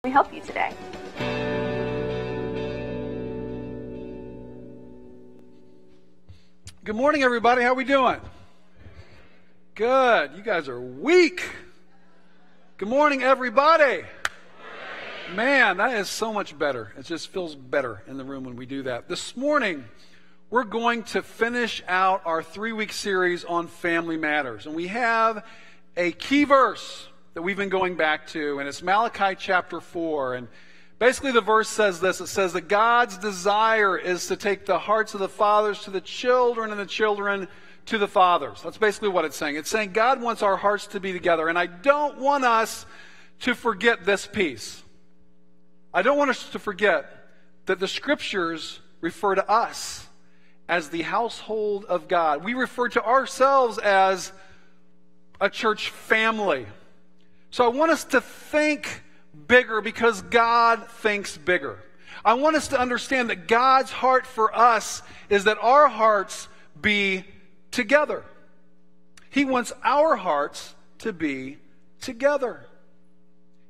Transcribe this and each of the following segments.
we help you today? Good morning, everybody. How we doing? Good. You guys are weak. Good morning, everybody. Man, that is so much better. It just feels better in the room when we do that. This morning, we're going to finish out our 3-week series on family matters. And we have a key verse that we've been going back to, and it's Malachi chapter 4. And basically the verse says this. It says that God's desire is to take the hearts of the fathers to the children and the children to the fathers. That's basically what it's saying. It's saying God wants our hearts to be together. And I don't want us to forget this piece. I don't want us to forget that the scriptures refer to us as the household of God. We refer to ourselves as a church family. So I want us to think bigger because God thinks bigger. I want us to understand that God's heart for us is that our hearts be together. He wants our hearts to be together.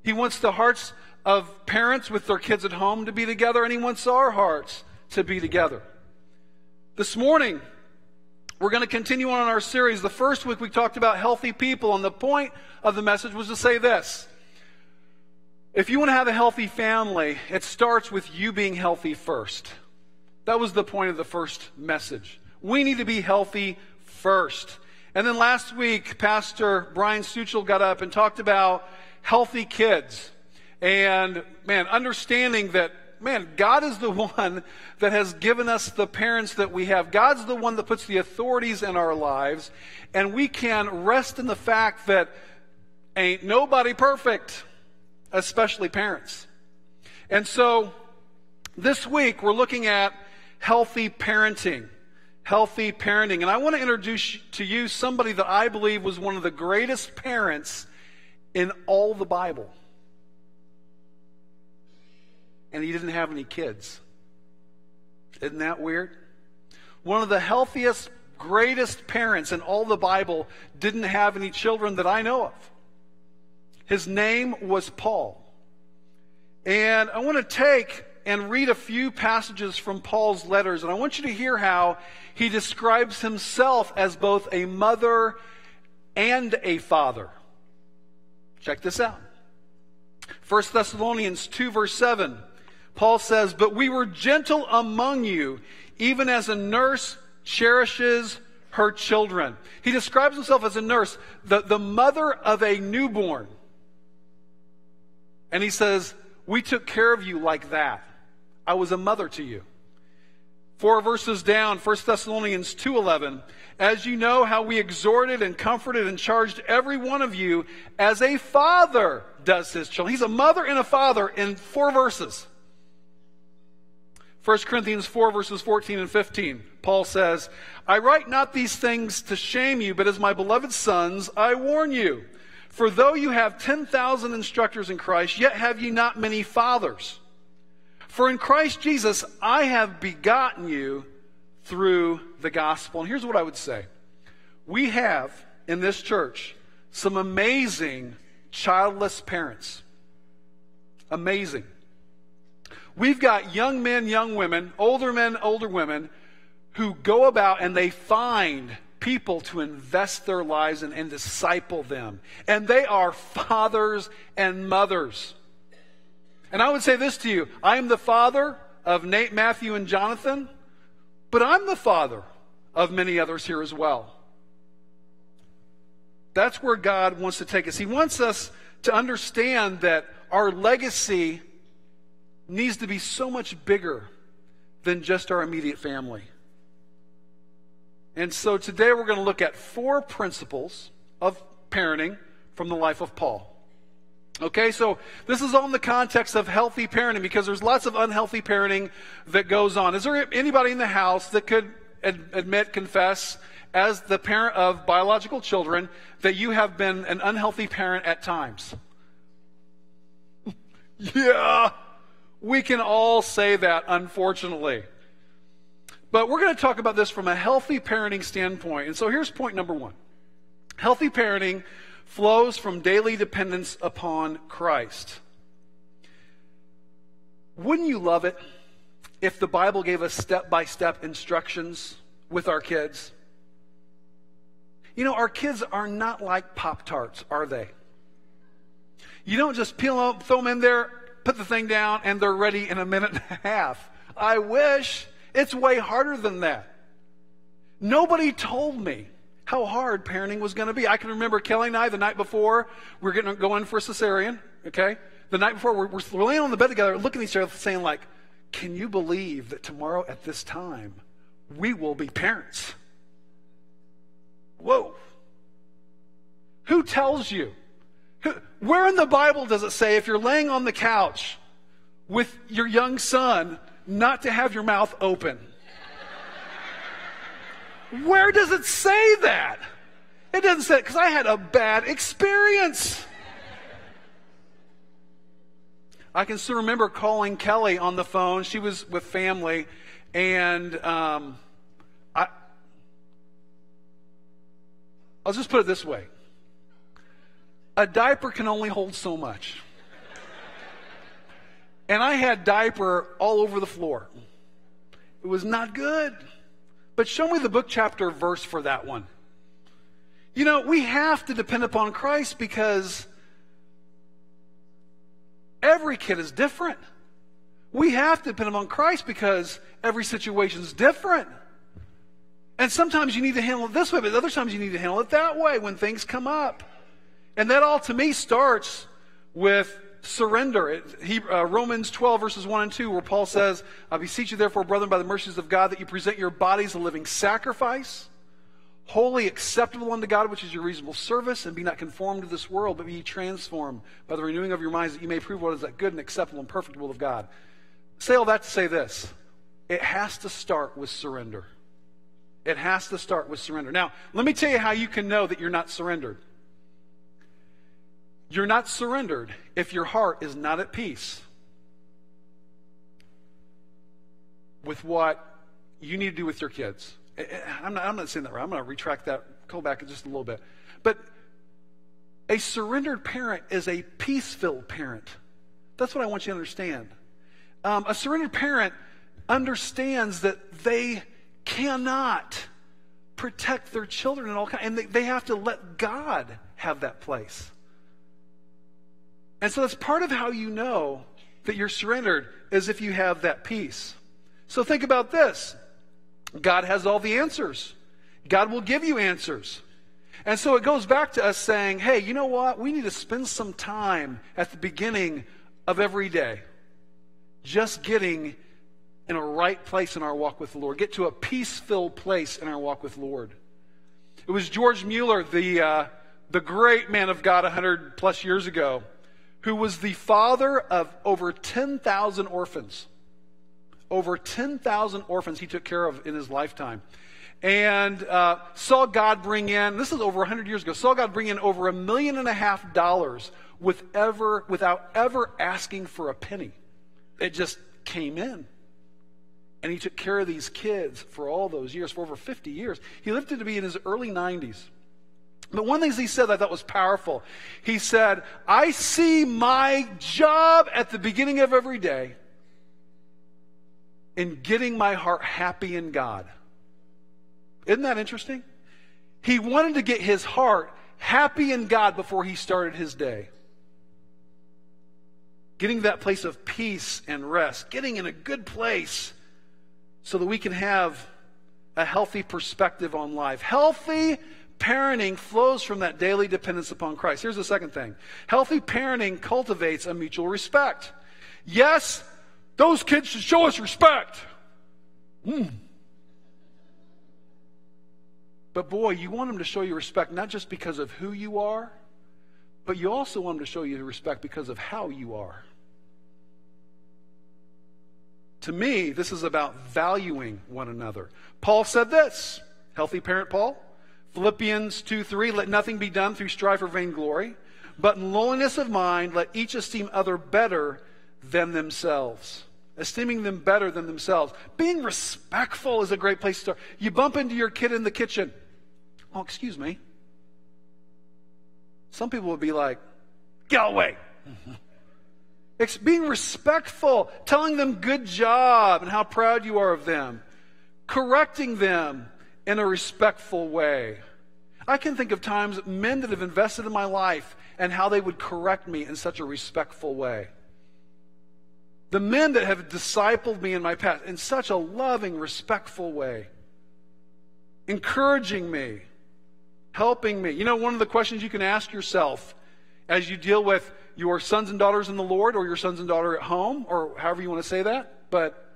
He wants the hearts of parents with their kids at home to be together, and He wants our hearts to be together. This morning, we're going to continue on our series. The first week we talked about healthy people, and the point of the message was to say this. If you want to have a healthy family, it starts with you being healthy first. That was the point of the first message. We need to be healthy first. And then last week, Pastor Brian Suchel got up and talked about healthy kids. And, understanding that, God is the one that has given us the parents that we have. God's the one that puts the authorities in our lives. And we can rest in the fact that ain't nobody perfect, especially parents. And so, this week, we're looking at healthy parenting. Healthy parenting. And I want to introduce to you somebody that I believe was one of the greatest parents in all the Bible. And he didn't have any kids. Isn't that weird? One of the healthiest, greatest parents in all the Bible didn't have any children that I know of. His name was Paul. And I want to take and read a few passages from Paul's letters. And I want you to hear how he describes himself as both a mother and a father. Check this out. 1 Thessalonians 2 verse 7. Paul says, "But we were gentle among you, even as a nurse cherishes her children." He describes himself as a nurse, the mother of a newborn. And he says, we took care of you like that. I was a mother to you. 4 verses down, 1 Thessalonians 2:11, "As you know how we exhorted and comforted and charged every one of you as a father does his children." He's a mother and a father in 4 verses. 1 Corinthians 4 verses 14 and 15, Paul says, "I write not these things to shame you, but as my beloved sons, I warn you. For though you have 10,000 instructors in Christ, yet have ye not many fathers. For in Christ Jesus I have begotten you through the gospel." And here's what I would say. We have in this church some amazing childless parents. Amazing. We've got young men, young women, older men, older women who go about and they find people to invest their lives in and disciple them. And they are fathers and mothers. And I would say this to you. I am the father of Nate, Matthew, and Jonathan, but I'm the father of many others here as well. That's where God wants to take us. He wants us to understand that our legacy needs to be so much bigger than just our immediate family. And so today we're going to look at 4 principles of parenting from the life of Paul. Okay, so this is all in the context of healthy parenting because there's lots of unhealthy parenting that goes on. Is there anybody in the house that could confess, as the parent of biological children, that you have been an unhealthy parent at times? Yeah, we can all say that, unfortunately. But we're going to talk about this from a healthy parenting standpoint. And so here's point number 1. Healthy parenting flows from daily dependence upon Christ. Wouldn't you love it if the Bible gave us step-by-step instructions with our kids? You know, our kids are not like Pop-Tarts, are they? You don't just peel them, throw them in there, put the thing down, and they're ready in a minute and a half. I wish. It's way harder than that. Nobody told me how hard parenting was going to be. I can remember Kelly and I, the night before, we were going to go in for a cesarean, okay? The night before, we're laying on the bed together, looking at each other, saying like, can you believe that tomorrow at this time, we will be parents? Whoa. Who tells you? Where in the Bible does it say if you're laying on the couch with your young son not to have your mouth open? Where does it say that? It doesn't say it, because I had a bad experience. I can still remember calling Kelly on the phone. She was with family, and I'll just put it this way. A diaper can only hold so much. And I had diaper all over the floor. It was not good. But show me the book, chapter, verse for that one. You know, we have to depend upon Christ because every kid is different. We have to depend upon Christ because every situation is different. And sometimes you need to handle it this way, but other times you need to handle it that way when things come up. And that all, to me, starts with surrender. Romans 12, verses 1 and 2, where Paul says, I beseech you, therefore, brethren, by the mercies of God, that you present your bodies a living sacrifice, wholly acceptable unto God, which is your reasonable service, and be not conformed to this world, but be ye transformed by the renewing of your minds, that you may prove what is that good and acceptable and perfect will of God. Say all that to say this. It has to start with surrender. It has to start with surrender. Now, let me tell you how you can know that you're not surrendered. You're not surrendered if your heart is not at peace with what you need to do with your kids. I'm not saying that right. I'm going to retract that, go back just a little bit. But a surrendered parent is a peace-filled parent. That's what I want you to understand. A surrendered parent understands that they cannot protect their children and they have to let God have that place. And so that's part of how you know that you're surrendered, is if you have that peace. So think about this. God has all the answers. God will give you answers. And so it goes back to us saying, hey, you know what? We need to spend some time at the beginning of every day just getting in a right place in our walk with the Lord. Get to a peace-filled place in our walk with the Lord. It was George Mueller, the great man of God 100 plus years ago, who was the father of over 10,000 orphans. Over 10,000 orphans he took care of in his lifetime. And saw God bring in, this is over 100 years ago, saw God bring in over $1.5 million without ever asking for a penny. It just came in. And he took care of these kids for all those years, for over 50 years. He lived to be in his early 90s. But one of the things he said that I thought was powerful, he said, I see my job at the beginning of every day in getting my heart happy in God. Isn't that interesting? He wanted to get his heart happy in God before he started his day. Getting that place of peace and rest. Getting in a good place so that we can have a healthy perspective on life. Healthy parenting flows from that daily dependence upon Christ. Here's the second thing. Healthy parenting cultivates a mutual respect. Yes, those kids should show us respect. But boy, you want them to show you respect not just because of who you are, but you also want them to show you respect because of how you are. To me, this is about valuing one another. Paul said this, healthy parent Paul, Philippians 2:3, let nothing be done through strife or vainglory, but in lowliness of mind, let each esteem other better than themselves. Esteeming them better than themselves. Being respectful is a great place to start. You bump into your kid in the kitchen. Oh, excuse me. Some people would be like, get away. It's being respectful, telling them good job and how proud you are of them, correcting them in a respectful way. I can think of times men that have invested in my life and how they would correct me in such a respectful way. The men that have discipled me in my past in such a loving, respectful way, encouraging me, helping me. You know, one of the questions you can ask yourself as you deal with your sons and daughters in the Lord, or your sons and daughter at home, or however you want to say that, but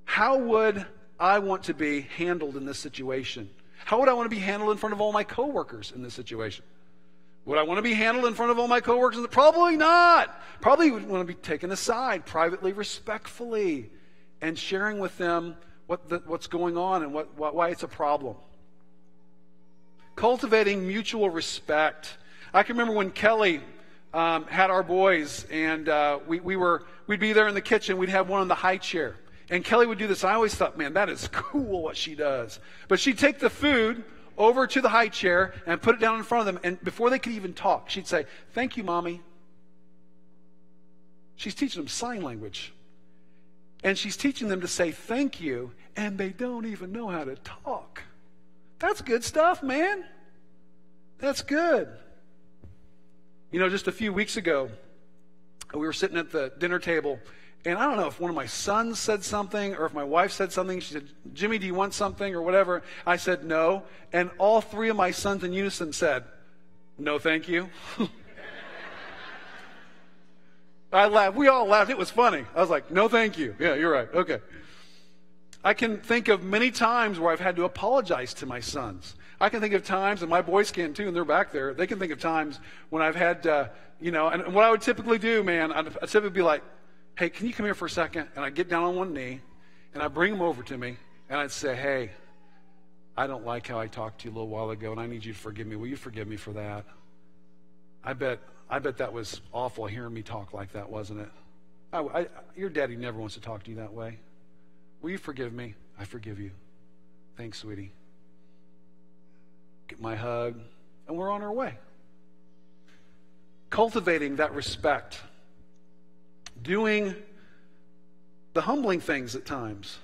how would I want to be handled in this situation? How would I want to be handled in front of all my coworkers in this situation? Would I want to be handled in front of all my coworkers? Probably not. Probably would want to be taken aside privately, respectfully, and sharing with them what's going on and why it's a problem. Cultivating mutual respect. I can remember when Kelly had our boys, and we'd be there in the kitchen. We'd have one on the high chair, and Kelly would do this. I always thought, man, that is cool what she does. But she'd take the food over to the high chair and put it down in front of them, and before they could even talk, she'd say, "Thank you, Mommy." She's teaching them sign language, and she's teaching them to say thank you, and they don't even know how to talk. That's good stuff, man. That's good. You know, just a few weeks ago, we were sitting at the dinner table, and I don't know if one of my sons said something or if my wife said something. She said, "Jimmy, do you want something?" or whatever. I said, "No." And all three of my sons in unison said, "No, thank you." I laughed. We all laughed. It was funny. I was like, "No, thank you." Yeah, you're right. Okay. I can think of many times where I've had to apologize to my sons. I can think of times, and my boys can too, and they're back there. They can think of times when I've had, and what I would typically do, man, I'd typically be like, "Hey, can you come here for a second?" And I'd get down on one knee, and I'd bring them over to me, and I'd say, "Hey, I don't like how I talked to you a little while ago, and I need you to forgive me. Will you forgive me for that? I bet that was awful hearing me talk like that, wasn't it? Your daddy never wants to talk to you that way. Will you forgive me? I forgive you. Thanks, sweetie." Get my hug, and we're on our way. Cultivating that respect. Doing the humbling things at times.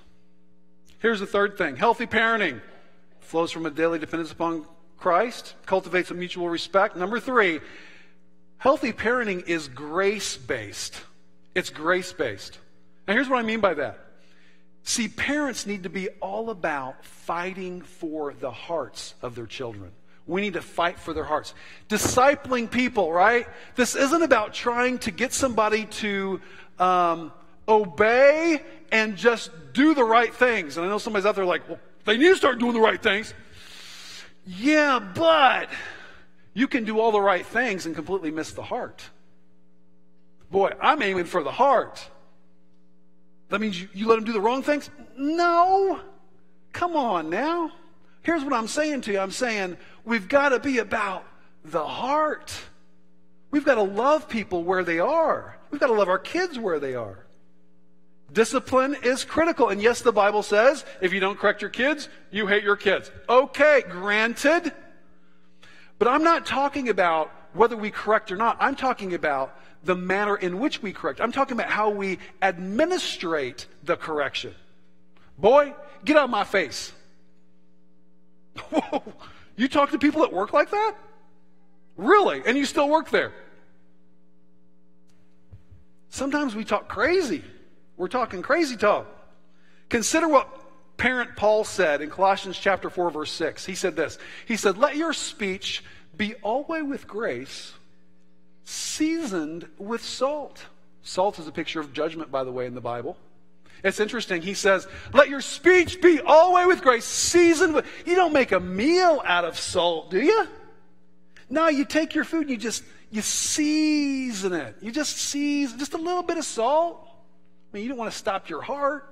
Here's the third thing. Healthy parenting flows from a daily dependence upon Christ, cultivates a mutual respect. Number 3, healthy parenting is grace-based. It's grace-based. Now here's what I mean by that. See, parents need to be all about fighting for the hearts of their children. We need to fight for their hearts. Discipling people, right? This isn't about trying to get somebody to obey and just do the right things. And I know somebody's out there like, well, they need to start doing the right things. Yeah, but you can do all the right things and completely miss the heart. Boy, I'm aiming for the heart. That means you let them do the wrong things? No. Come on now. Here's what I'm saying to you. I'm saying we've got to be about the heart. We've got to love people where they are. We've got to love our kids where they are. Discipline is critical. And yes, the Bible says if you don't correct your kids, you hate your kids. Okay, granted. But I'm not talking about whether we correct or not. I'm talking about the manner in which we correct. I'm talking about how we administrate the correction. Boy, get out of my face. Whoa, you talk to people that work like that? Really? And you still work there? Sometimes we talk crazy. We're talking crazy talk. Consider what parent Paul said in Colossians chapter 4, verse 6. He said this. He said, "Let your speech be always with grace, seasoned with salt." Salt is a picture of judgment, by the way, in the Bible. It's interesting. He says, "Let your speech be always with grace, seasoned with..." You don't make a meal out of salt, do you? No, you take your food and you season it. You just season, just a little bit of salt. I mean, you don't want to stop your heart.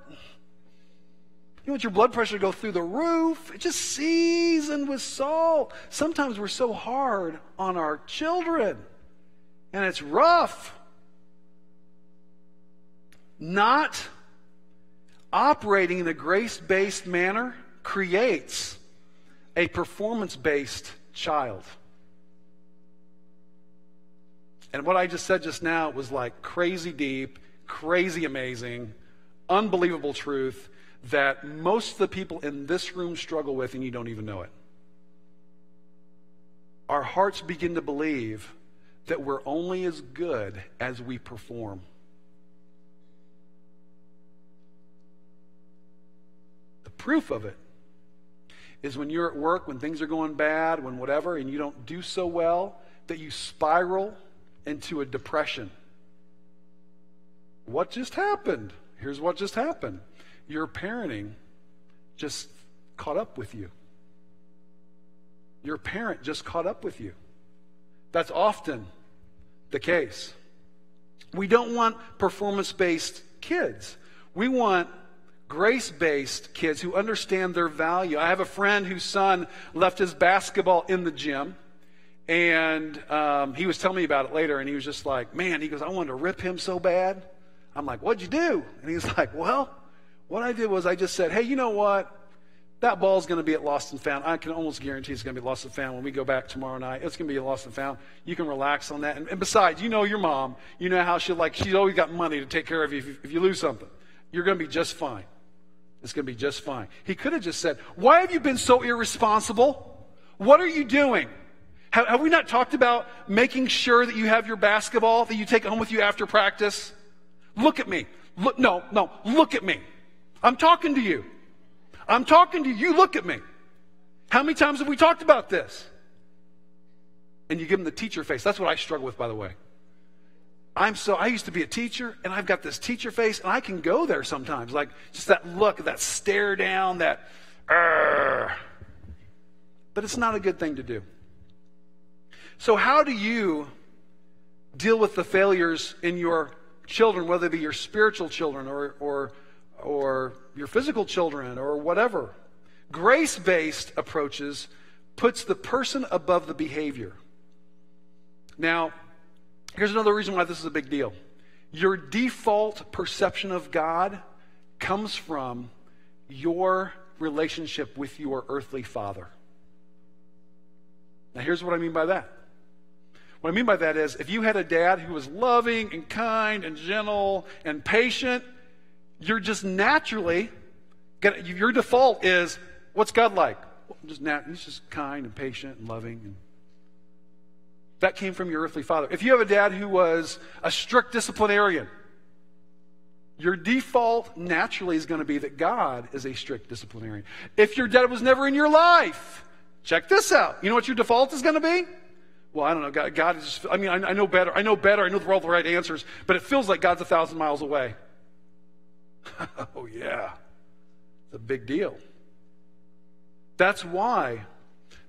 You want your blood pressure to go through the roof. It's just seasoned with salt. Sometimes we're so hard on our children, and it's rough. Not operating in a grace-based manner creates a performance-based child. And what I just said just now was like crazy deep, crazy amazing, unbelievable truth that most of the people in this room struggle with, and you don't even know it. Our hearts begin to believe that we're only as good as we perform. The proof of it is when you're at work, when things are going bad, when whatever, and you don't do so well, that you spiral into a depression. What just happened? Here's what just happened. Your parenting just caught up with you. Your parent just caught up with you. That's often the case. We don't want performance-based kids. We want grace-based kids who understand their value. I have a friend whose son left his basketball in the gym, and he was telling me about it later, and he was just like, man, he goes, I wanted to rip him so bad. I'm like, what'd you do? And he's like, well, what I did was I just said, hey, you know what? That ball's going to be at Lost and Found. I can almost guarantee it's going to be Lost and Found when we go back tomorrow night. It's going to be Lost and Found. You can relax on that. And besides, you know your mom. You know how she's always got money to take care of you if you lose something. You're going to be just fine. It's going to be just fine. He could have just said, why have you been so irresponsible? What are you doing? Have we not talked about making sure that you have your basketball, that you take it home with you after practice? Look at me. Look at me. I'm talking to you. I'm talking to you. You look at me. How many times have we talked about this? And you give them the teacher face. That's what I struggle with, by the way. I used to be a teacher, and I've got this teacher face, and I can go there sometimes. Like, just that look, that stare down, that, but it's not a good thing to do. So how do you deal with the failures in your children, whether it be your spiritual children or your physical children or whatever? Grace-based approaches puts the person above the behavior. Now, here's another reason why this is a big deal. Your default perception of God comes from your relationship with your earthly father. Now, here's what I mean by that. What I mean by that is, if you had a dad who was loving and kind and gentle and patient, you're just naturally, your default is, what's God like? He's just kind and patient and loving. And that came from your earthly father. If you have a dad who was a strict disciplinarian, your default naturally is going to be that God is a strict disciplinarian. If your dad was never in your life, check this out. You know what your default is going to be? Well, I don't know. God is just, I know better. I know all the right answers, but it feels like God's 1,000 miles away. Oh, yeah. It's a big deal. That's why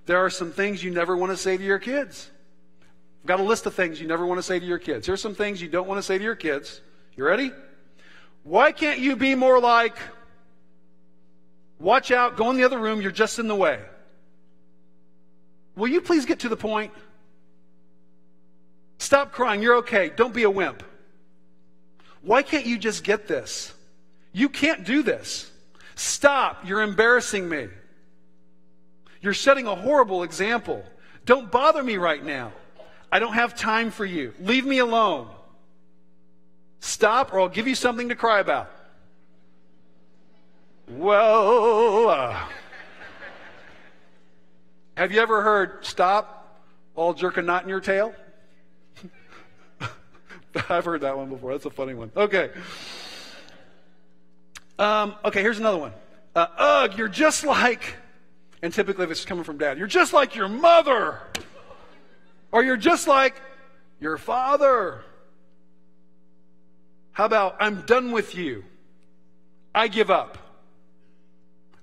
there are some things you never want to say to your kids. I've got a list of things you never want to say to your kids. Here's some things you don't want to say to your kids. You ready? Why can't you be more like, watch out, go in the other room, you're just in the way? Will you please get to the point? Stop crying, you're okay, don't be a wimp. Why can't you just get this? You can't do this. Stop, you're embarrassing me. You're setting a horrible example. Don't bother me right now. I don't have time for you. Leave me alone. Stop, or I'll give you something to cry about. Well, have you ever heard, stop, I'll jerk a knot in your tail? I've heard that one before. That's a funny one. Okay. Here's another one. Ugh, you're just like, and typically if it's coming from dad, you're just like your mother. Or you're just like your father. How about, I'm done with you. I give up.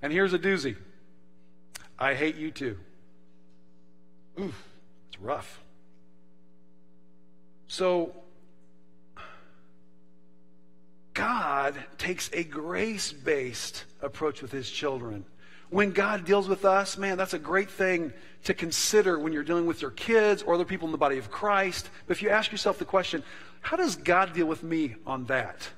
And here's a doozy. I hate you too. Oof, it's rough. So, God takes a grace-based approach with his children. When God deals with us, man, that's a great thing to consider when you're dealing with your kids or other people in the body of Christ. But if you ask yourself the question, how does God deal with me on that?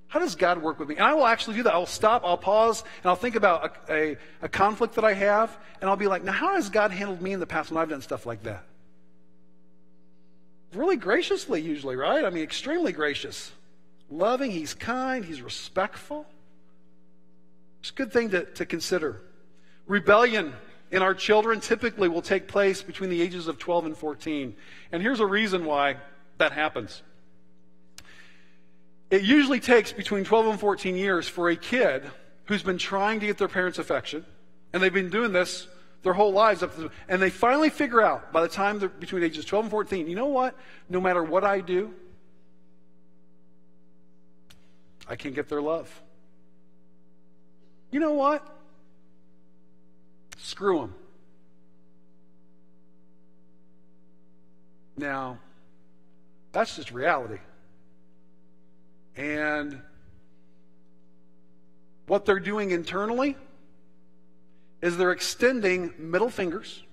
How does God work with me? And I will actually do that. I'll stop, I'll pause, and I'll think about a conflict that I have, and I'll be like, now how has God handled me in the past when I've done stuff like that? really graciously usually, right? I mean, extremely gracious. Loving, he's kind, he's respectful. It's a good thing to consider. Rebellion in our children typically will take place between the ages of 12 and 14. And here's a reason why that happens. It usually takes between 12 and 14 years for a kid who's been trying to get their parents' affection, and they've been doing this their whole lives, and they finally figure out by the time they're between ages 12 and 14, you know what? No matter what I do, I can't get their love. You know what? Screw them. Now, that's just reality. And what they're doing internally is they're extending middle fingers,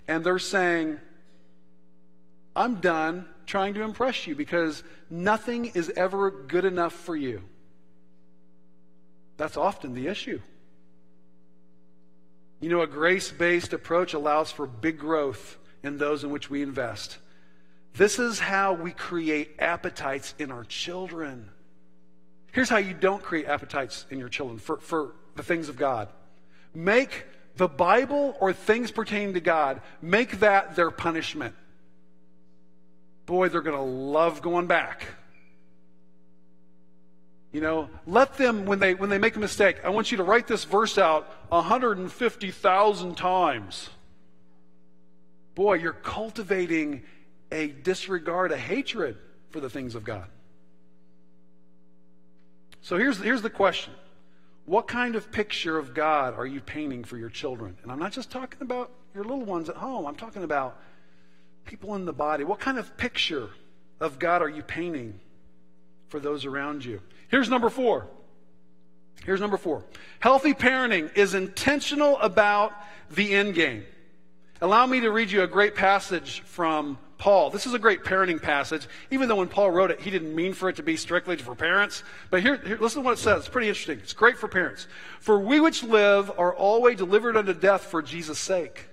and they're saying, I'm done trying to impress you because nothing is ever good enough for you. That's often the issue. You know, a grace-based approach allows for big growth in those in which we invest. This is how we create appetites in our children. Here's how you don't create appetites in your children for the things of God. Make the Bible or things pertaining to God, make that their punishment. Boy, they're going to love going back. You know, let them, when they make a mistake, I want you to write this verse out 150,000 times. Boy, you're cultivating a disregard, a hatred for the things of God. So here's the question. What kind of picture of God are you painting for your children? And I'm not just talking about your little ones at home. I'm talking about people in the body. What kind of picture of God are you painting for those around you? Here's number 4. Healthy parenting is intentional about the end game. Allow me to read you a great passage from Paul. This is a great parenting passage, even though when Paul wrote it, he didn't mean for it to be strictly for parents. But here listen to what it says. It's pretty interesting. It's great for parents. For we which live are always delivered unto death for Jesus' sake,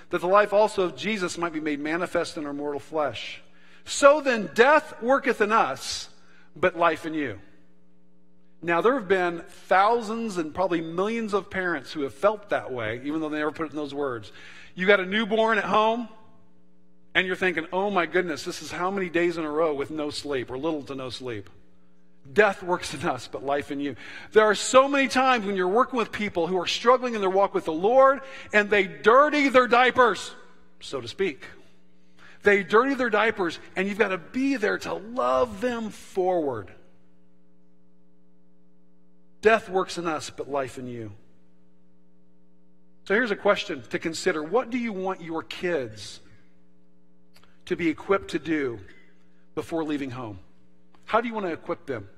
that the life also of Jesus might be made manifest in our mortal flesh. So then death worketh in us, but life in you. Now, there have been thousands and probably millions of parents who have felt that way, even though they never put it in those words. You got a newborn at home, and you're thinking, oh my goodness, this is how many days in a row with no sleep, or little to no sleep. Death works in us, but life in you. There are so many times when you're working with people who are struggling in their walk with the Lord, and they dirty their diapers, so to speak. They dirty their diapers, and you've got to be there to love them forward. Death works in us, but life in you. So here's a question to consider. What do you want your kids to be equipped to do before leaving home? How do you want to equip them?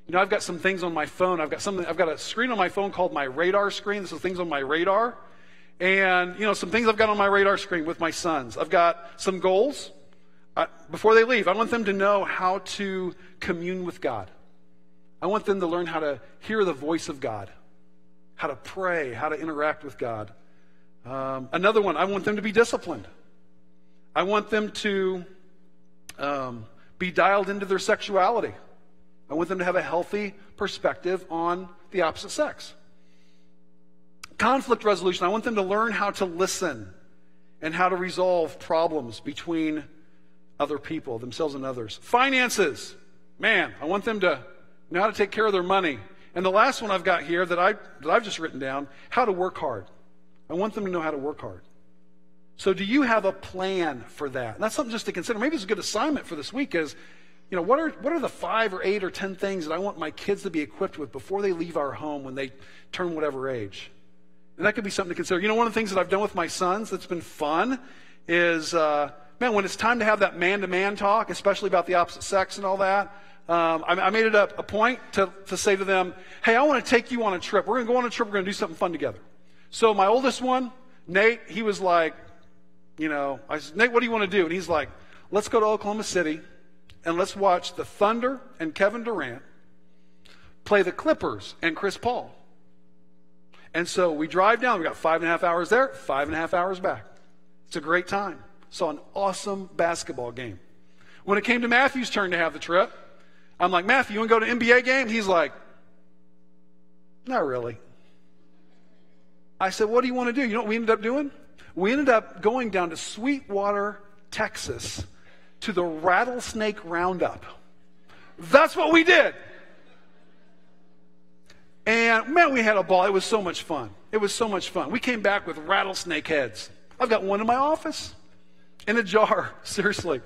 You know, I've got some things on my phone. I've got a screen on my phone called my radar screen. This is things on my radar. And, you know, some things I've got on my radar screen with my sons. I've got some goals. Before they leave, I want them to know how to commune with God. I want them to learn how to hear the voice of God, how to pray, how to interact with God. Another one, I want them to be disciplined. I want them to be dialed into their sexuality. I want them to have a healthy perspective on the opposite sex. Conflict resolution, I want them to learn how to listen and how to resolve problems between other people, themselves and others. Finances, man, I want them to know how to take care of their money. And the last one I've got here that I've just written down, how to work hard. I want them to know how to work hard. So do you have a plan for that? And that's something just to consider. Maybe it's a good assignment for this week is, you know, what are the 5 or 8 or 10 things that I want my kids to be equipped with before they leave our home when they turn whatever age? And that could be something to consider. You know, one of the things that I've done with my sons that's been fun is, man, when it's time to have that man-to-man talk, especially about the opposite sex and all that, I made it a point to say to them, hey, I want to take you on a trip. We're going to go on a trip. We're going to do something fun together. So my oldest one, Nate, he was like, you know, I said, Nate, what do you want to do? And he's like, let's go to Oklahoma City and let's watch the Thunder and Kevin Durant play the Clippers and Chris Paul. And so we drive down. We got 5.5 hours there, 5.5 hours back. It's a great time. Saw an awesome basketball game. When it came to Matthew's turn to have the trip, I'm like, Matthew, you want to go to an NBA game? He's like, not really. I said, what do you want to do? You know what we ended up doing? We ended up going down to Sweetwater, Texas, to the Rattlesnake Roundup. That's what we did. And man, we had a ball. It was so much fun. It was so much fun. We came back with rattlesnake heads. I've got one in my office in a jar. Seriously.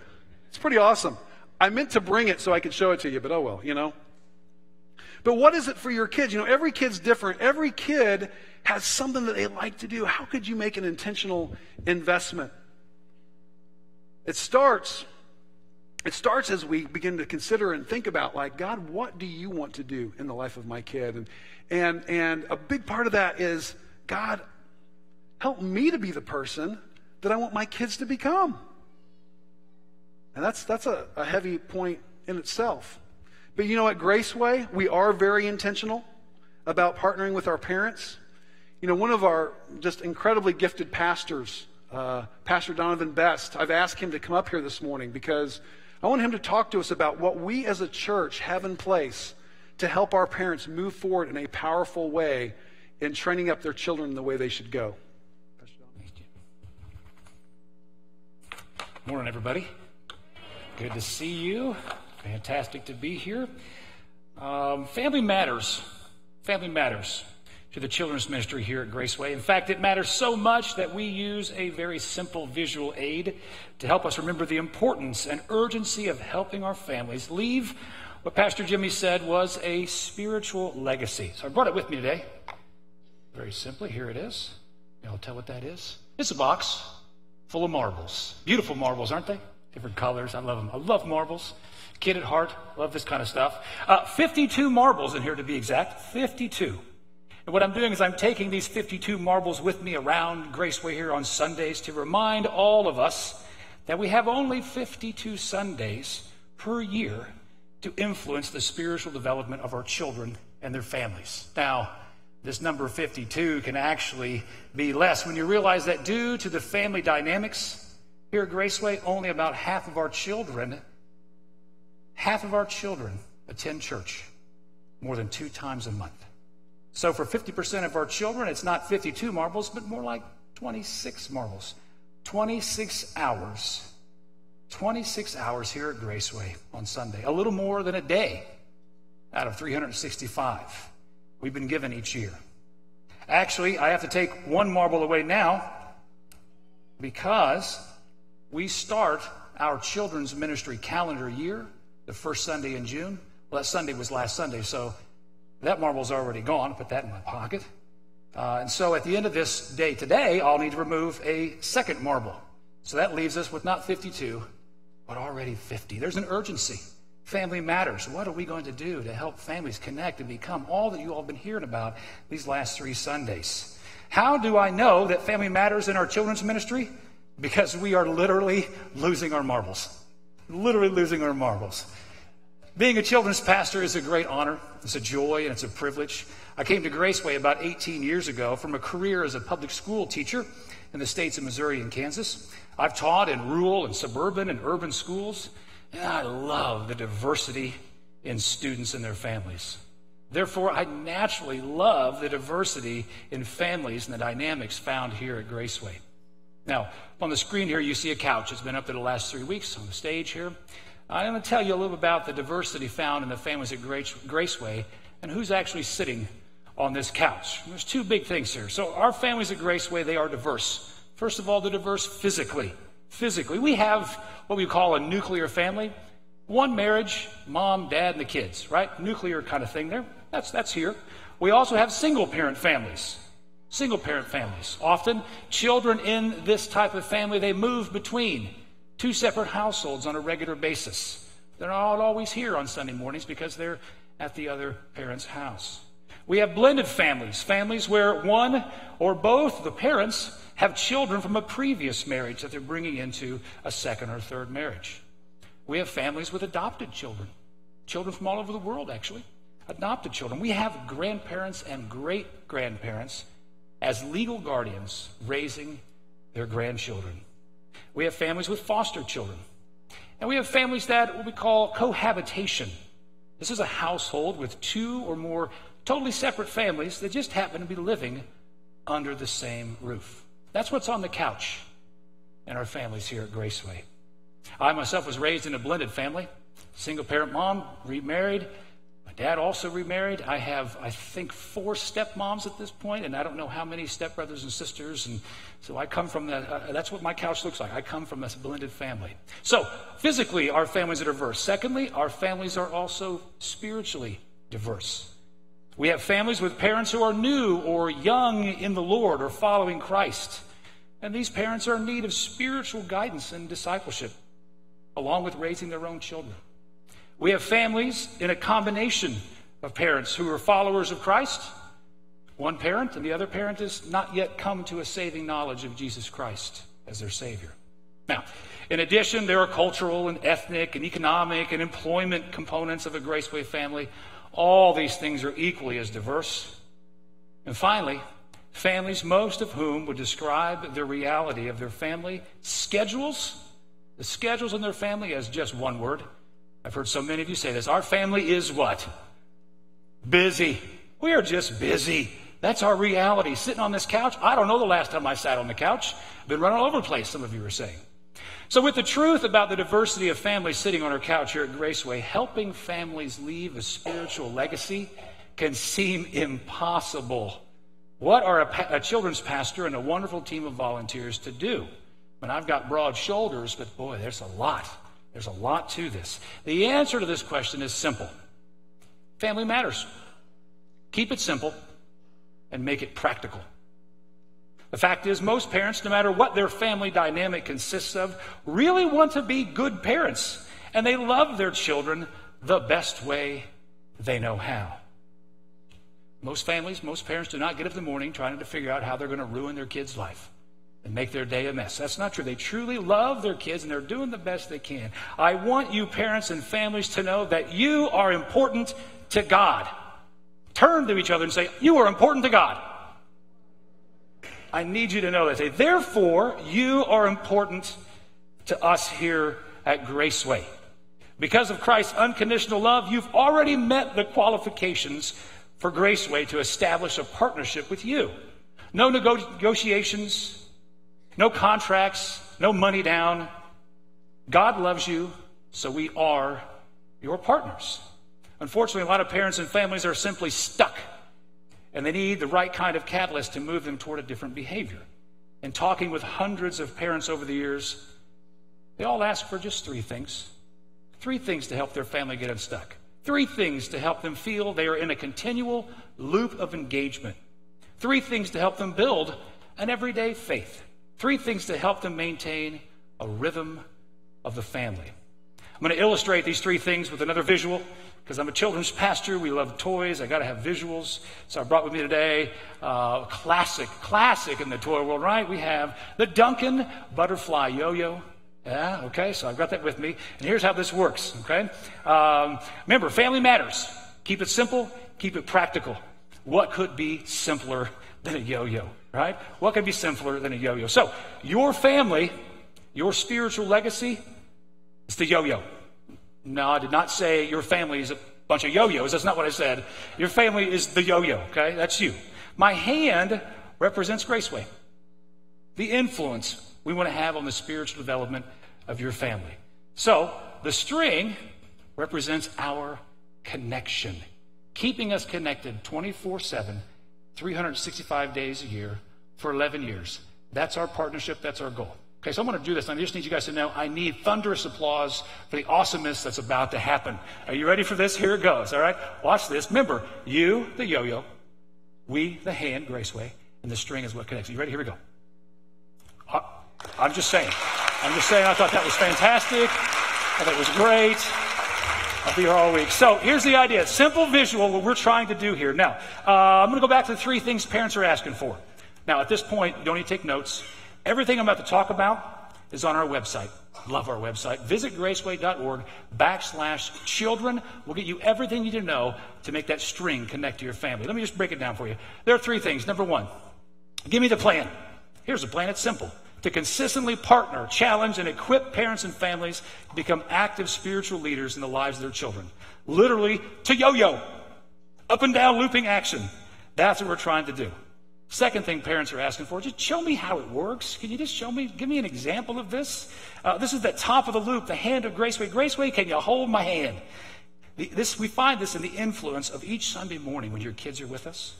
It's pretty awesome. I meant to bring it so I could show it to you, but oh well, you know. But what is it for your kids? You know, every kid's different. Every kid has something that they like to do. How could you make an intentional investment? It starts as we begin to consider and think about, like, God, what do you want to do in the life of my kid? And a big part of that is, God, help me to be the person that I want my kids to become. And that's a heavy point in itself. But you know, at Graceway, we are very intentional about partnering with our parents. You know, one of our just incredibly gifted pastors, Pastor Donovan, I've asked him to come up here this morning because I want him to talk to us about what we as a church have in place to help our parents move forward in a powerful way in training up their children in the way they should go. Thank you. Morning, everybody. Good to see you. Fantastic to be here. Family matters. Family matters to the children's ministry here at Graceway. In fact, it matters so much that we use a very simple visual aid to help us remember the importance and urgency of helping our families leave what Pastor Jimmy said was a spiritual legacy. So I brought it with me today. Very simply, here it is. Y'all tell what that is? It's a box full of marbles. Beautiful marbles, aren't they? Different colors. I love them. I love marbles. Kid at heart. Love this kind of stuff. 52 marbles in here to be exact. 52. And what I'm doing is I'm taking these 52 marbles with me around Graceway here on Sundays to remind all of us that we have only 52 Sundays per year to influence the spiritual development of our children and their families. Now, this number 52 can actually be less when you realize that due to the family dynamics here at Graceway, only about half of our children attend church more than 2 times a month. So for 50% of our children, it's not 52 marbles, but more like 26 marbles. 26 hours. 26 hours here at Graceway on Sunday. A little more than a day out of 365 we've been given each year. Actually, I have to take one marble away now because we start our children's ministry calendar year the first Sunday in June. Well, that Sunday was last Sunday, so that marble's already gone. I'll put that in my pocket. And so at the end of this day today, I'll need to remove a second marble. So that leaves us with not 52, but already 50. There's an urgency. Family matters. What are we going to do to help families connect and become all that you all have been hearing about these last 3 Sundays? How do I know that family matters in our children's ministry? Because we are literally losing our marbles. Literally losing our marbles. Being a children's pastor is a great honor. It's a joy and it's a privilege. I came to Graceway about 18 years ago from a career as a public school teacher in the states of Missouri and Kansas. I've taught in rural and suburban and urban schools, and I love the diversity in students and their families. Therefore, I naturally love the diversity in families and the dynamics found here at Graceway. Now, on the screen here, you see a couch. It's been up there the last 3 weeks on the stage here. I'm going to tell you a little about the diversity found in the families at Graceway and who's actually sitting on this couch. There's 2 big things here. So our families at Graceway, they are diverse. First of all, they're diverse physically. Physically, we have what we call a nuclear family. 1 marriage, mom, dad, and the kids, right? Nuclear kind of thing there. That's here. We also have single-parent families. Single-parent families. Often, children in this type of family, they move between 2 separate households on a regular basis. They're not always here on Sunday mornings because they're at the other parent's house. We have blended families, families where one or both the parents have children from a previous marriage that they're bringing into a second or third marriage. We have families with adopted children, children from all over the world, actually, adopted children. We have grandparents and great-grandparents as legal guardians raising their grandchildren. We have families with foster children. And we have families that what we call cohabitation. This is a household with two or more totally separate families that just happen to be living under the same roof. That's what's on the couch in our families here at Graceway. I myself was raised in a blended family. Single-parent mom, remarried. My dad also remarried. I have, I think, 4 stepmoms at this point, and I don't know how many stepbrothers and sisters. And so I come from that. That's what my couch looks like. I come from this blended family. So physically, our families are diverse. Secondly, our families are also spiritually diverse. We have families with parents who are new or young in the Lord or following Christ. And these parents are in need of spiritual guidance and discipleship, along with raising their own children. We have families in a combination of parents who are followers of Christ. One parent and the other parent has not yet come to a saving knowledge of Jesus Christ as their Savior. Now, in addition, there are cultural and ethnic and economic and employment components of a Graceway family. All these things are equally as diverse. And finally, families, most of whom would describe the reality of their family schedules, the schedules in their family as just one word. I've heard so many of you say this. Our family is what? Busy. We are just busy. That's our reality. Sitting on this couch, I don't know the last time I sat on the couch. I've been running all over the place, some of you are saying. So with the truth about the diversity of families sitting on our couch here at Graceway, helping families leave a spiritual legacy can seem impossible. What are a children's pastor and a wonderful team of volunteers to do? When I've got broad shoulders, but boy, there's a lot. There's a lot to this. The answer to this question is simple. Family matters. Keep it simple and make it practical. The fact is, most parents, no matter what their family dynamic consists of, really want to be good parents, and they love their children the best way they know how. Most families, most parents do not get up in the morning trying to figure out how they're going to ruin their kid's life and make their day a mess. That's not true. They truly love their kids, and they're doing the best they can. I want you parents and families to know that you are important to God. Turn to each other and say, you are important to God. I need you to know that. Say, therefore, you are important to us here at Graceway. Because of Christ's unconditional love, you've already met the qualifications for Graceway to establish a partnership with you. No negotiations, no contracts, no money down. God loves you, so we are your partners. Unfortunately, a lot of parents and families are simply stuck, and they need the right kind of catalyst to move them toward a different behavior. In talking with hundreds of parents over the years, they all ask for just 3 things. 3 things to help their family get unstuck. 3 things to help them feel they are in a continual loop of engagement. 3 things to help them build an everyday faith. 3 things to help them maintain a rhythm of the family. I'm going to illustrate these 3 things with another visual because I'm a children's pastor. We love toys. I got to have visuals. So I brought with me today classic in the toy world, right? We have the Duncan butterfly yo-yo. Yeah, okay, so I've got that with me. And here's how this works, okay? Remember, family matters. Keep it simple, keep it practical. What could be simpler than a yo-yo, right? What could be simpler than a yo-yo? So, your family, your spiritual legacy is the yo-yo. No, I did not say your family is a bunch of yo-yos. That's not what I said. Your family is the yo-yo, okay? That's you. My hand represents Graceway. The influence we want to have on the spiritual development of your family. So, the string represents our connection, keeping us connected 24/7, 365 days a year for 11 years. That's our partnership. That's our goal. Okay, so I'm going to do this. I just need you guys to know I need thunderous applause for the awesomeness that's about to happen. Are you ready for this? Here it goes, all right? Watch this. Remember, you, the yo-yo, we, the hand, Graceway, and the string is what connects. You ready? Here we go. I'm just saying. I thought that was fantastic. I thought it was great. I'll be here all week. So here's the idea. Simple visual, what we're trying to do here. Now, I'm going to go back to the 3 things parents are asking for. Now, at this point, you don't need to take notes. Everything I'm about to talk about is on our website. Love our website. Visit graceway.org/children. We'll get you everything you need to know to make that string connect to your family. Let me just break it down for you. There are 3 things. Number 1, give me the plan. Here's the plan. It's simple. to consistently partner, challenge, and equip parents and families to become active spiritual leaders in the lives of their children. Literally, to yo-yo, up and down looping action. That's what we're trying to do. Second thing parents are asking for, just show me how it works. Can you just show me, give me an example of this? This is the top of the loop, the hand of Graceway. Graceway, can you hold my hand? We find this in the influence of each Sunday morning when your kids are with us.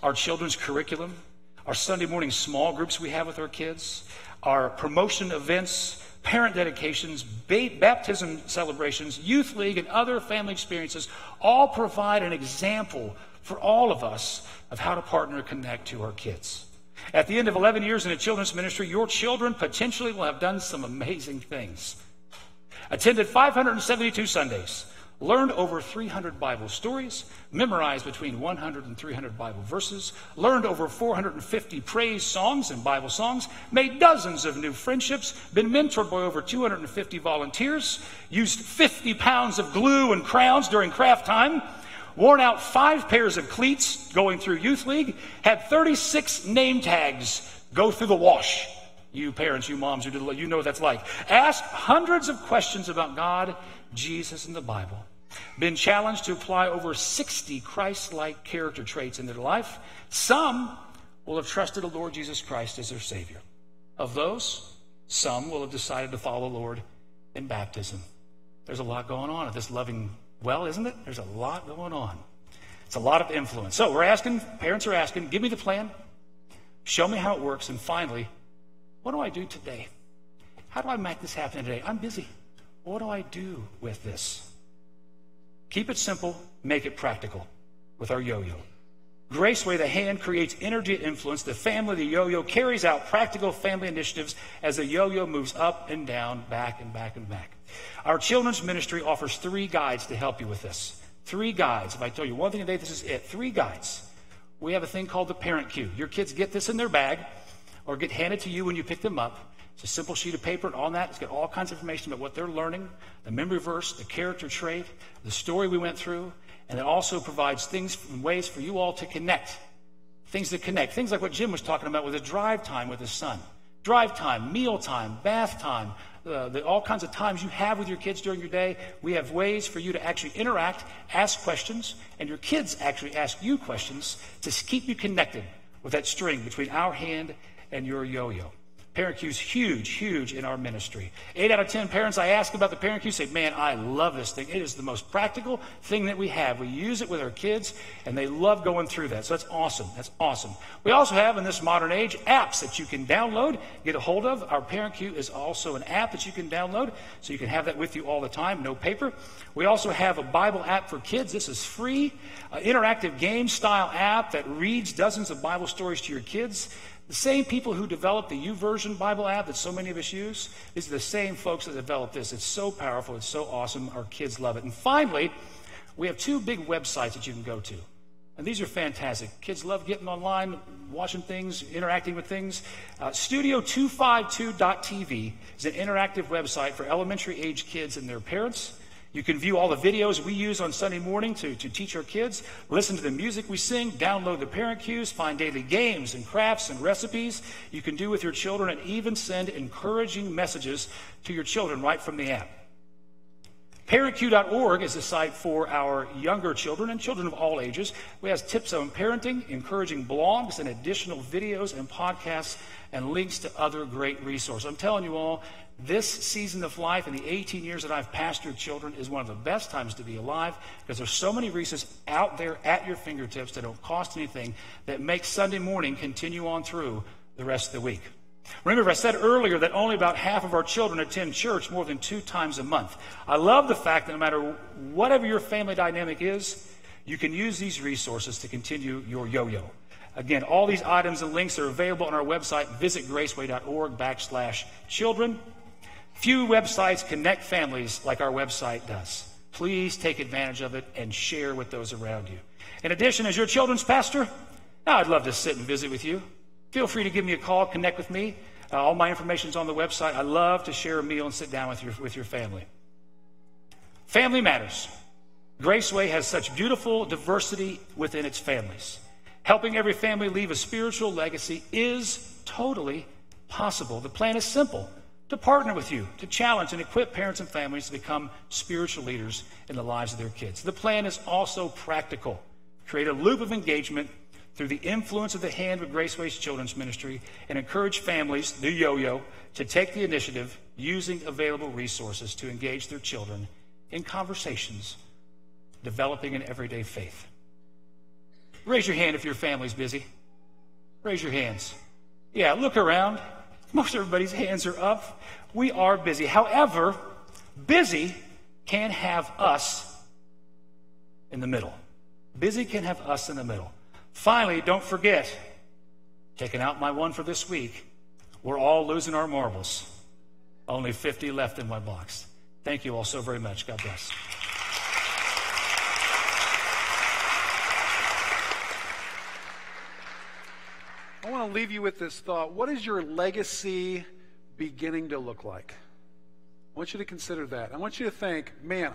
Our children's curriculum, our Sunday morning small groups we have with our kids, our promotion events, parent dedications, baptism celebrations, youth league, and other family experiences all provide an example for all of us of how to partner and connect to our kids. At the end of 11 years in a children's ministry, your children potentially will have done some amazing things. Attended 572 Sundays, learned over 300 Bible stories, memorized between 100 and 300 Bible verses, learned over 450 praise songs and Bible songs, made dozens of new friendships, been mentored by over 250 volunteers, used 50 pounds of glue and crayons during craft time, worn out 5 pairs of cleats going through Youth League, had 36 name tags go through the wash. You parents, you moms, you know what that's like. Asked hundreds of questions about God, Jesus, and the Bible. Been challenged to apply over 60 Christ-like character traits in their life. Some will have trusted the Lord Jesus Christ as their Savior. Of those, some will have decided to follow the Lord in baptism. There's a lot going on at this loving well, isn't it? There's a lot going on. It's a lot of influence. So parents are asking, give me the plan, show me how it works, and finally, what do I do today? How do I make this happen today? I'm busy. What do I do with this? Keep it simple, make it practical with our yo-yo. Graceway, the hand, creates energy and influence. The family, the yo-yo, carries out practical family initiatives as the yo-yo moves up and down, back and back and back. Our children's ministry offers 3 guides to help you with this. 3 guides. If I tell you one thing today, this is it. 3 guides. We have a thing called the Parent Cue. Your kids get this in their bag or get handed to you when you pick them up. It's a simple sheet of paper, and on that, it's got all kinds of information about what they're learning, the memory verse, the character trait, the story we went through, and it also provides things and ways for you all to connect. Things that connect. Things like what Jim was talking about with his drive time with his son. Drive time, meal time, bath time, all kinds of times you have with your kids during your day. We have ways for you to actually interact, ask questions, and your kids actually ask you questions to keep you connected with that string between our hand and your yo-yo. Parent Cue's huge in our ministry. 8 out of 10 parents I ask about the Parent Cue say, man, I love this thing. It is the most practical thing that we have. We use it with our kids, and they love going through that. So that's awesome. That's awesome. We also have, in this modern age, apps that you can download, get a hold of. Our Parent Cue is also an app that you can download, so you can have that with you all the time, no paper. We also have a Bible app for kids. This is free, an interactive game-style app that reads dozens of Bible stories to your kids. The same people who developed the YouVersion Bible app that so many of us use, these are the same folks that developed this. It's so powerful. It's so awesome. Our kids love it. And finally, we have 2 big websites that you can go to. And these are fantastic. Kids love getting online, watching things, interacting with things. Studio252.tv is an interactive website for elementary age kids and their parents. You can view all the videos we use on Sunday morning to teach our kids, listen to the music we sing, download the Parent Cues, find daily games and crafts and recipes you can do with your children, and even send encouraging messages to your children right from the app. ParentCue.org is a site for our younger children and children of all ages. We have tips on parenting, encouraging blogs, and additional videos and podcasts, and links to other great resources. I'm telling you all, this season of life and the 18 years that I've pastored children is one of the best times to be alive, because there's so many resources out there at your fingertips that don't cost anything, that make Sunday morning continue on through the rest of the week. Remember, I said earlier that only about half of our children attend church more than 2 times a month. I love the fact that no matter whatever your family dynamic is, you can use these resources to continue your yo-yo. Again, all these items and links are available on our website. Visit graceway.org/children. Few websites connect families like our website does. Please take advantage of it and share with those around you. In addition, as your children's pastor, I'd love to sit and visit with you. Feel free to give me a call, connect with me. All my information is on the website. I love to share a meal and sit down with your family. Family matters. Graceway has such beautiful diversity within its families. Helping every family leave a spiritual legacy is totally possible. The plan is simple: to partner with you, to challenge and equip parents and families to become spiritual leaders in the lives of their kids. The plan is also practical: create a loop of engagement through the influence of the hand of Graceways Children's Ministry, and encourage families, the yo-yo, to take the initiative using available resources to engage their children in conversations, developing an everyday faith. Raise your hand if your family's busy. Raise your hands. Yeah, look around. Most everybody's hands are up. We are busy. However, busy can have us in the middle. Busy can have us in the middle. Finally, don't forget, taking out my one for this week, we're all losing our marbles. Only 50 left in my box. Thank you all so very much. God bless. I want to leave you with this thought. What is your legacy beginning to look like? I want you to consider that. I want you to think, man,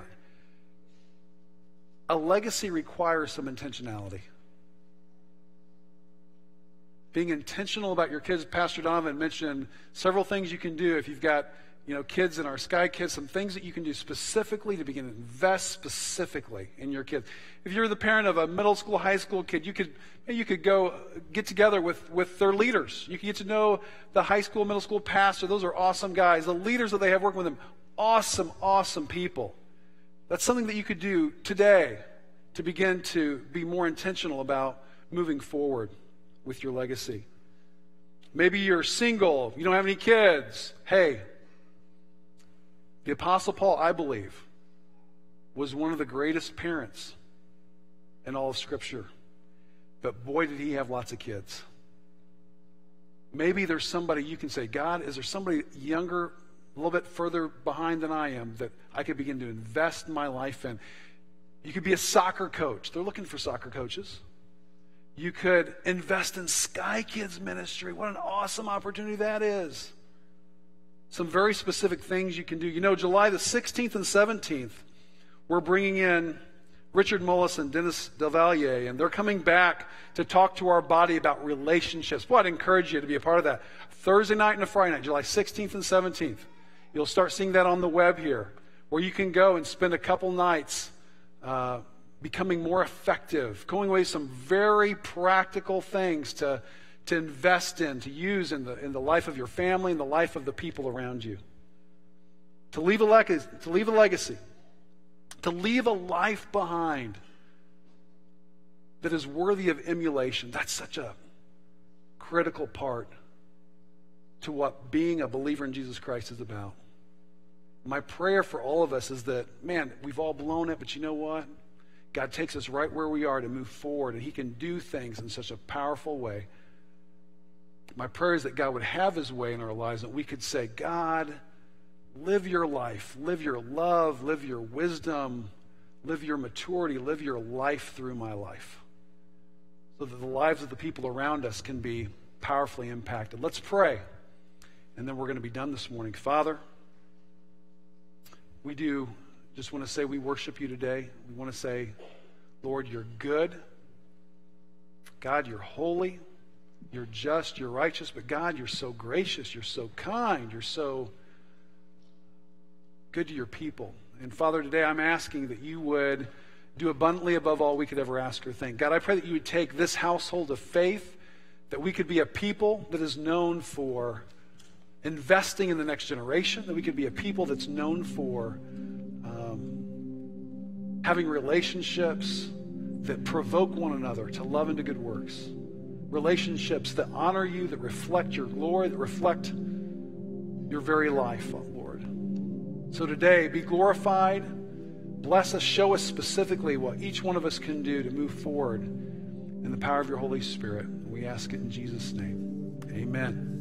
a legacy requires some intentionality. Being intentional about your kids. Pastor Donovan mentioned several things you can do if you've got kids in our Sky Kids, some things that you can do specifically to begin to invest specifically in your kids. If you're the parent of a middle school, high school kid, you could go get together with their leaders. You can get to know the high school, middle school pastor. Those are awesome guys. The leaders that they have working with them, awesome, awesome people. That's something that you could do today to begin to be more intentional about moving forward with your legacy. Maybe you're single, you don't have any kids. Hey, the Apostle Paul, I believe, was one of the greatest parents in all of Scripture. But boy, did he have lots of kids. Maybe there's somebody you can say, God, is there somebody younger, a little bit further behind than I am, that I could begin to invest my life in? You could be a soccer coach. They're looking for soccer coaches. You could invest in Sky Kids ministry. What an awesome opportunity that is. Some very specific things you can do. July the 16th and 17th, we're bringing in Richard Mullis and Dennis Delvalier, and they're coming back to talk to our body about relationships. Boy, I'd encourage you to be a part of that. Thursday night and a Friday night, July 16th and 17th. You'll start seeing that on the web here, where you can go and spend a couple nights becoming more effective, going away with some very practical things to invest in, to use in the life of your family and the life of the people around you. To leave a legacy, to leave a life behind that is worthy of emulation. That's such a critical part to what being a believer in Jesus Christ is about. My prayer for all of us is that, man, we've all blown it, but you know what? God takes us right where we are to move forward, and he can do things in such a powerful way. My prayer is that God would have his way in our lives, and we could say, God, live your life, live your love, live your wisdom, live your maturity, live your life through my life, so that the lives of the people around us can be powerfully impacted. Let's pray, and then we're going to be done this morning. Father, we do just want to say we worship you today. We want to say, Lord, you're good. God, you're holy. You're just, you're righteous. But God, you're so gracious. You're so kind. You're so good to your people. And Father, today I'm asking that you would do abundantly above all we could ever ask or think. God, I pray that you would take this household of faith, that we could be a people that is known for investing in the next generation, that we could be a people that's known for having relationships that provoke one another to love and to good works. Relationships that honor you, that reflect your glory, that reflect your very life, Lord. So today, be glorified. Bless us. Show us specifically what each one of us can do to move forward in the power of your Holy Spirit. We ask it in Jesus' name. Amen.